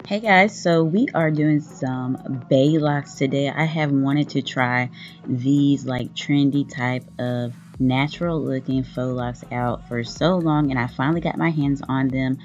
Hey guys, so we are doing some Bae Locs today. I have wanted to try these like trendy type of natural looking faux locks out for so long, and I finally got my hands on them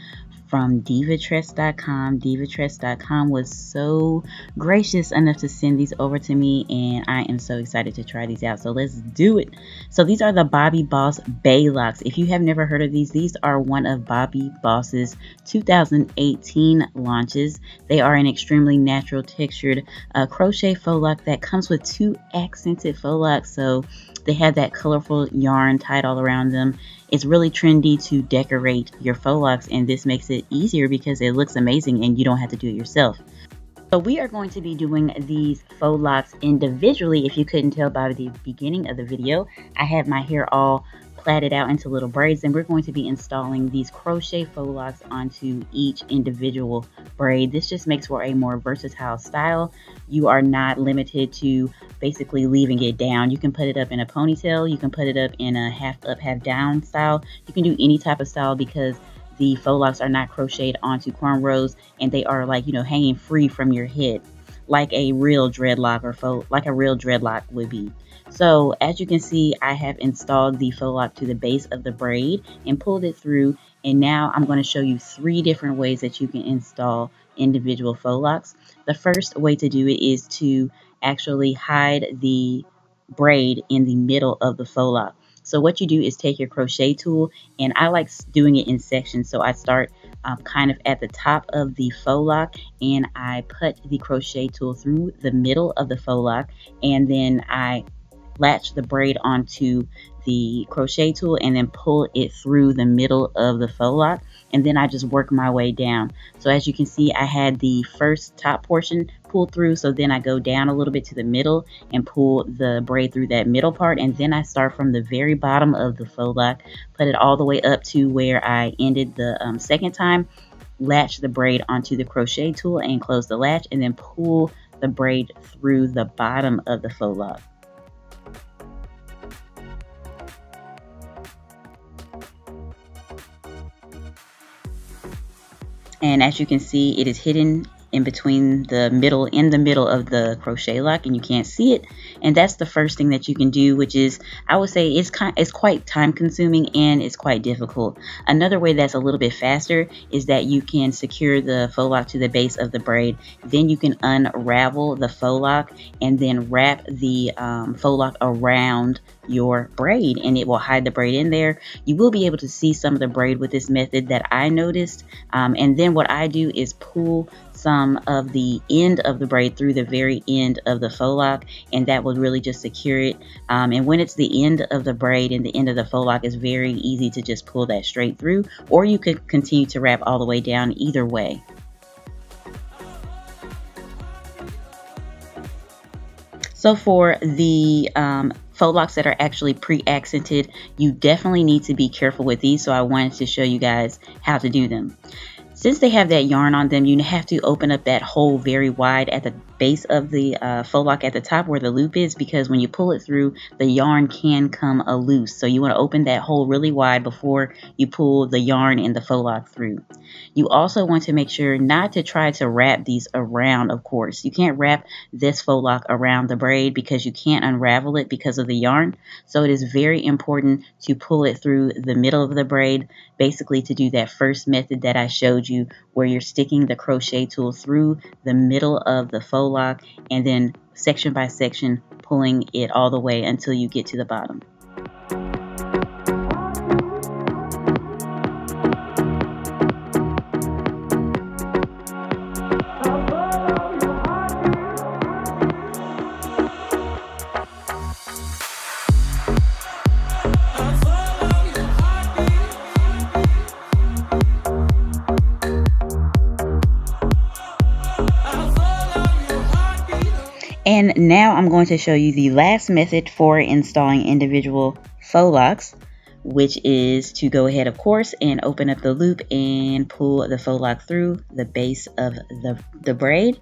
from divatress.com. Divatress.com was so gracious enough to send these over to me, and I am so excited to try these out. So let's do it. So these are the Bobbi Boss Bae Locs. If you have never heard of these are one of Bobbi Boss's 2018 launches. They are an extremely natural textured crochet faux lock that comes with two accented faux locks. So they have that colorful yarn tied all around them. It's really trendy to decorate your faux locks, and this makes it easier because it looks amazing and you don't have to do it yourself. So we are going to be doing these faux locks individually. If you couldn't tell by the beginning of the video, I have my hair all plaited out into little braids, and we're going to be installing these crochet faux locks onto each individual braid. This just makes for a more versatile style. You are not limited to basically leaving it down. You can put it up in a ponytail, you can put it up in a half up, half down style. You can do any type of style because the faux locks are not crocheted onto cornrows, and they are like, you know, hanging free from your head like a real dreadlock like a real dreadlock would be. So as you can see, I have installed the faux lock to the base of the braid and pulled it through, and now I'm going to show you 3 different ways that you can install individual faux locks. The first way to do it is to actually hide the braid in the middle of the faux lock. So what you do is take your crochet tool, and I like doing it in sections. So I start kind of at the top of the faux lock, and I put the crochet tool through the middle of the faux lock, and then I latch the braid onto the crochet tool and then pull it through the middle of the faux lock, and then I just work my way down. So as you can see, I had the first top portion pulled through, so then I go down a little bit to the middle and pull the braid through that middle part, and then I start from the very bottom of the faux lock, put it all the way up to where I ended the second time, latch the braid onto the crochet tool and close the latch, and then pull the braid through the bottom of the faux lock. And as you can see, it is hidden in between the middle, in the middle of the crochet lock, and you can't see it. And that's the first thing that you can do, which is, I would say, it's quite time consuming and it's quite difficult. Another way that's a little bit faster is that you can secure the faux lock to the base of the braid. Then you can unravel the faux lock and then wrap the faux lock around your braid, and it will hide the braid in there. You will be able to see some of the braid with this method that I noticed. And then what I do is pull some of the end of the braid through the very end of the faux lock, and that will really just secure it. And when it's the end of the braid and the end of the faux lock, it's very easy to just pull that straight through, or you could continue to wrap all the way down either way. So for the faux locks that are actually pre-accented, you definitely need to be careful with these, so I wanted to show you guys how to do them. Since they have that yarn on them, you have to open up that hole very wide at the base of the faux lock at the top where the loop is, because when you pull it through, the yarn can come loose. So you want to open that hole really wide before you pull the yarn and the faux lock through. You also want to make sure not to try to wrap these around, of course. You can't wrap this faux lock around the braid because you can't unravel it because of the yarn. So it is very important to pull it through the middle of the braid, basically to do that first method that I showed you, where you're sticking the crochet tool through the middle of the faux lock and then section by section pulling it all the way until you get to the bottom. And now I'm going to show you the last method for installing individual faux locks, which is to go ahead, of course, and open up the loop and pull the faux lock through the base of the braid.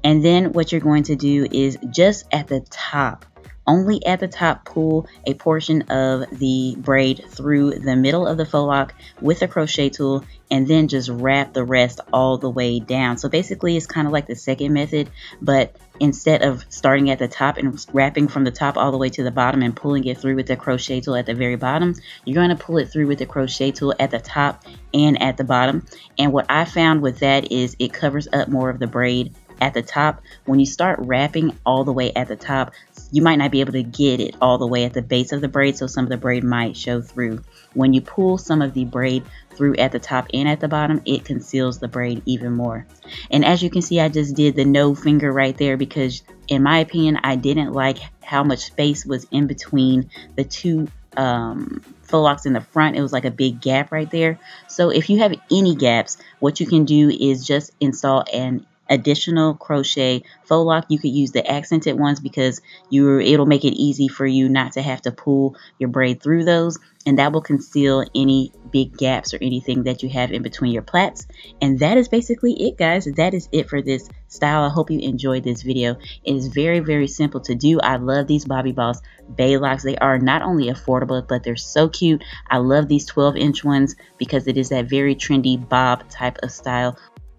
And then what you're going to do is just at the top only at the top pull a portion of the braid through the middle of the faux lock with a crochet tool, and then just wrap the rest all the way down. So basically it's kind of like the second method, but instead of starting at the top and wrapping from the top all the way to the bottom and pulling it through with the crochet tool at the very bottom, you're going to pull it through with the crochet tool at the top and at the bottom. And what I found with that is it covers up more of the braid at the top. When you start wrapping all the way at the top, you might not be able to get it all the way at the base of the braid, so some of the braid might show through. When you pull some of the braid through at the top and at the bottom, it conceals the braid even more. And as you can see, I just did the no finger right there because in my opinion, I didn't like how much space was in between the two faux locks in the front. It was like a big gap right there. So if you have any gaps, what you can do is just install an additional crochet faux lock. You could use the accented ones because it'll make it easy for you not to have to pull your braid through those, and that will conceal any big gaps or anything that you have in between your plaits. And that is basically it, guys. That is it for this style. I hope you enjoyed this video. It is very, very simple to do. I love these Bobbi Boss Bae Locs. They are not only affordable, but they're so cute. I love these 12-inch ones because it is that very trendy bob type of style.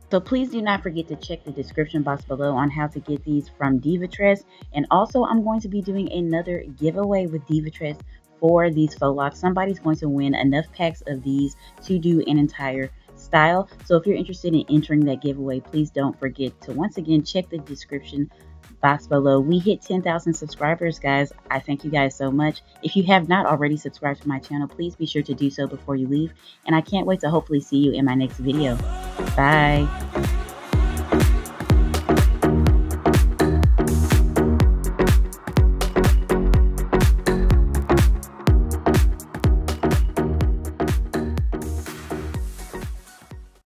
So please do not forget to check the description box below on how to get these from Divatress. And also, I'm going to be doing another giveaway with Divatress for these faux locks. Somebody's going to win enough packs of these to do an entire style. So if you're interested in entering that giveaway, please don't forget to once again check the description box below. We hit 10,000 subscribers, guys. I thank you guys so much. If you have not already subscribed to my channel, please be sure to do so before you leave. And I can't wait to hopefully see you in my next video. Bye.